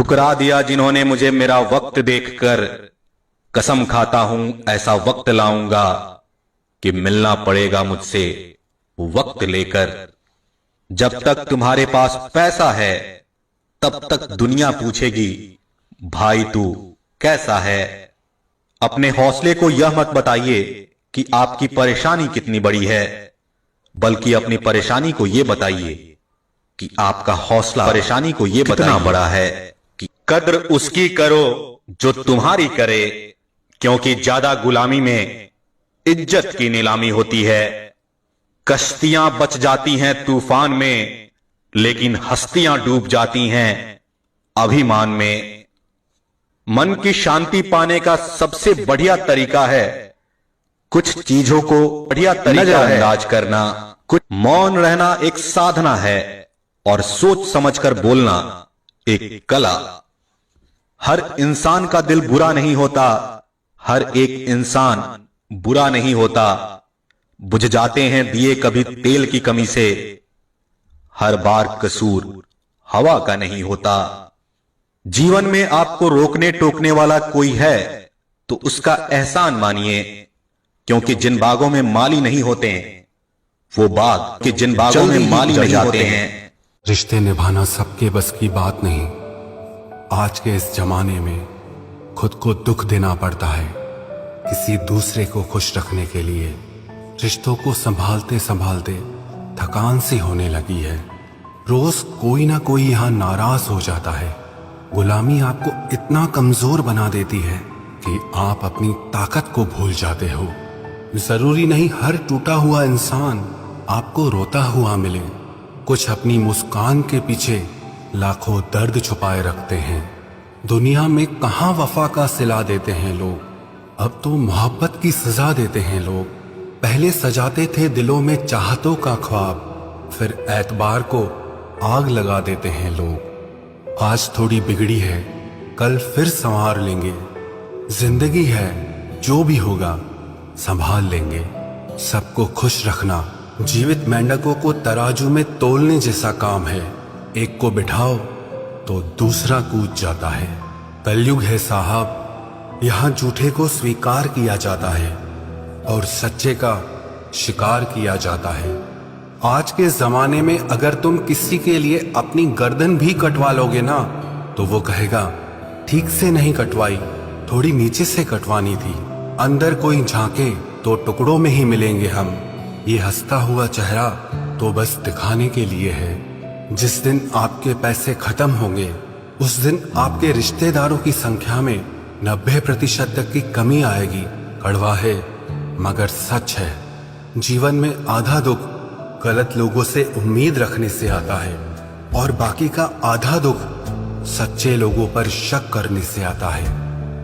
ठुकरा दिया जिन्होंने मुझे मेरा वक्त देखकर। कसम खाता हूं ऐसा वक्त लाऊंगा कि मिलना पड़ेगा मुझसे वक्त लेकर। जब तक तुम्हारे पास पैसा है तब तक दुनिया पूछेगी भाई तू कैसा है। अपने हौसले को यह मत बताइए कि आपकी परेशानी कितनी बड़ी है, बल्कि अपनी परेशानी को यह बताइए कि आपका हौसला परेशानी को यह कितना बड़ा है। कि कद्र उसकी करो जो तुम्हारी करे, क्योंकि ज्यादा गुलामी में इज्जत की नीलामी होती है। कश्तियां बच जाती हैं तूफान में, लेकिन हस्तियां डूब जाती हैं अभिमान में। मन की शांति पाने का सबसे बढ़िया तरीका है कुछ चीजों को बढ़िया तरीका अंदाज करना। कुछ मौन रहना एक साधना है और सोच समझकर बोलना एक कला। हर इंसान का दिल बुरा नहीं होता, हर एक इंसान बुरा नहीं होता। बुझ जाते हैं दिए कभी तेल की कमी से, हर बार कसूर हवा का नहीं होता। जीवन में आपको रोकने टोकने वाला कोई है तो उसका एहसान मानिए, क्योंकि जिन बागों में माली नहीं होते वो बाग के जिन बागों में माली नहीं जाते हैं। रिश्ते निभाना सबके बस की बात नहीं। आज के इस जमाने में खुद को दुख देना पड़ता है किसी दूसरे को खुश रखने के लिए। रिश्तों को संभालते संभालते थकान सी होने लगी है। रोज कोई ना कोई यहाँ नाराज हो जाता है। गुलामी आपको इतना कमजोर बना देती है कि आप अपनी ताकत को भूल जाते हो। जरूरी नहीं हर टूटा हुआ इंसान आपको रोता हुआ मिले। कुछ अपनी मुस्कान के पीछे लाखों दर्द छुपाए रखते हैं। दुनिया में कहां वफा का सिला देते हैं लोग, अब तो मोहब्बत की सजा देते हैं लोग। पहले सजाते थे दिलों में चाहतों का ख्वाब, फिर एतबार को आग लगा देते हैं लोग। आज थोड़ी बिगड़ी है कल फिर संवार लेंगे। जिंदगी है जो भी होगा संभाल लेंगे। सबको खुश रखना जीवित मेंढकों को तराजू में तोलने जैसा काम है। एक को बिठाओ तो दूसरा कूद जाता है। कलयुग है साहब, यहाँ झूठे को स्वीकार किया जाता है और सच्चे का शिकार किया जाता है। आज के जमाने में अगर तुम किसी के लिए अपनी गर्दन भी कटवा लोगे ना तो वो कहेगा ठीक से नहीं कटवाई, थोड़ी नीचे से कटवानी थी। अंदर कोई झांके तो टुकड़ों में ही मिलेंगे हम। ये हंसता हुआ चेहरा तो बस दिखाने के लिए है। जिस दिन आपके पैसे खत्म होंगे उस दिन आपके रिश्तेदारों की संख्या में 90% तक की कमी आएगी। कड़वा है मगर सच है। जीवन में आधा दुख गलत लोगों से उम्मीद रखने से आता है और बाकी का आधा दुख सच्चे लोगों पर शक करने से आता है।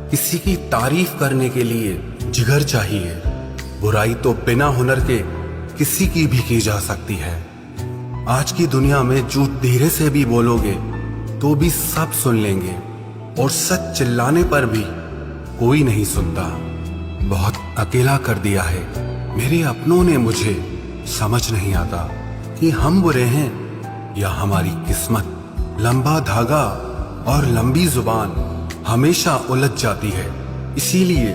किसी की तारीफ करने के लिए जिगर चाहिए। बुराई तो बिना हुनर के किसी की भी की जा सकती है। आज की दुनिया में झूठ धीरे से भी बोलोगे तो भी सब सुन लेंगे और सच चिल्लाने पर भी कोई नहीं सुनता। बहुत अकेला कर दिया है मेरे अपनों ने मुझे। समझ नहीं आता कि हम बुरे हैं या हमारी किस्मत। लंबा धागा और लंबी जुबान हमेशा उलझ जाती है, इसीलिए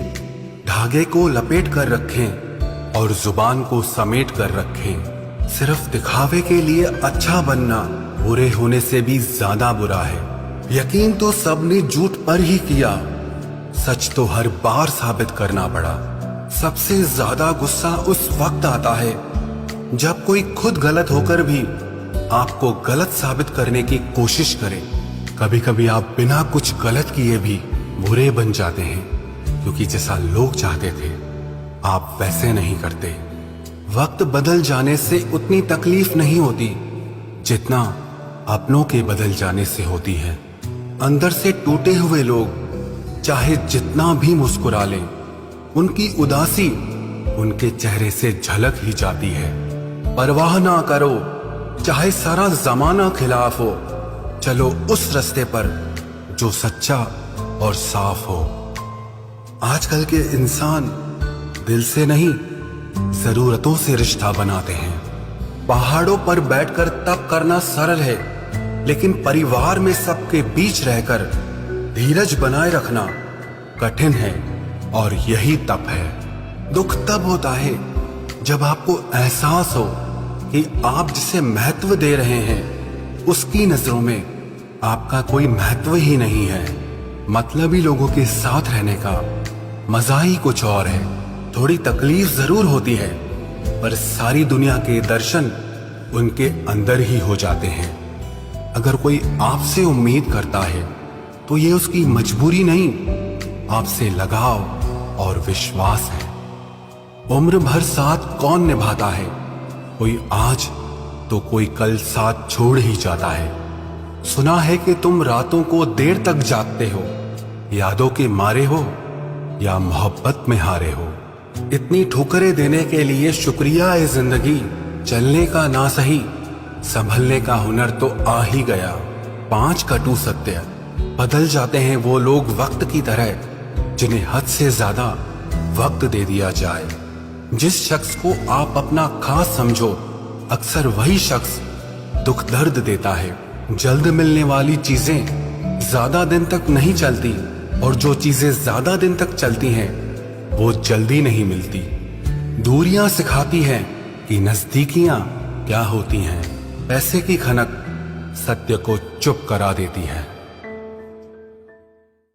धागे को लपेट कर रखें और जुबान को समेट कर रखें। सिर्फ दिखावे के लिए अच्छा बनना बुरे होने से भी ज्यादा बुरा है। यकीन तो सबने झूठ पर ही किया, सच तो हर बार साबित करना पड़ा। सबसे ज्यादा गुस्सा उस वक्त आता है जब कोई खुद गलत होकर भी आपको गलत साबित करने की कोशिश करे। कभी कभी आप बिना कुछ गलत किए भी बुरे बन जाते हैं, क्योंकि जैसा लोग चाहते थे आप वैसे नहीं करते। वक्त बदल जाने से उतनी तकलीफ नहीं होती जितना अपनों के बदल जाने से होती है। अंदर से टूटे हुए लोग चाहे जितना भी मुस्कुरा लें, उनकी उदासी उनके चेहरे से झलक ही जाती है। परवाह ना करो चाहे सारा जमाना खिलाफ हो, चलो उस रास्ते पर जो सच्चा और साफ हो। आजकल के इंसान दिल से नहीं जरूरतों से रिश्ता बनाते हैं। पहाड़ों पर बैठकर तप करना सरल है, लेकिन परिवार में सबके बीच रहकर धीरज बनाए रखना कठिन है और यही तप है। दुख तब होता है जब आपको एहसास हो कि आप जिसे महत्व दे रहे हैं उसकी नजरों में आपका कोई महत्व ही नहीं है। मतलबी लोगों के साथ रहने का मजा ही कुछ और है। थोड़ी तकलीफ जरूर होती है, पर सारी दुनिया के दर्शन उनके अंदर ही हो जाते हैं। अगर कोई आपसे उम्मीद करता है तो ये उसकी मजबूरी नहीं, आपसे लगाव और विश्वास है। उम्र भर साथ कौन निभाता है? कोई आज तो कोई कल साथ छोड़ ही जाता है। सुना है कि तुम रातों को देर तक जागते हो, यादों के मारे हो या मोहब्बत में हारे हो। इतनी ठोकरें देने के लिए शुक्रिया है जिंदगी। चलने का ना सही, संभलने का हुनर तो आ ही गया। 5 कटु सत्य, बदल जाते हैं वो लोग वक्त की तरह जिन्हें हद से ज्यादा वक्त दे दिया जाए। जिस शख्स को आप अपना खास समझो, अक्सर वही शख्स दुख दर्द देता है। जल्द मिलने वाली चीजें ज्यादा दिन तक नहीं चलती, और जो चीजें ज्यादा दिन तक चलती हैं वो जल्दी नहीं मिलती। दूरियां सिखाती हैं कि नजदीकियां क्या होती हैं। पैसे की खनक सत्य को चुप करा देती है।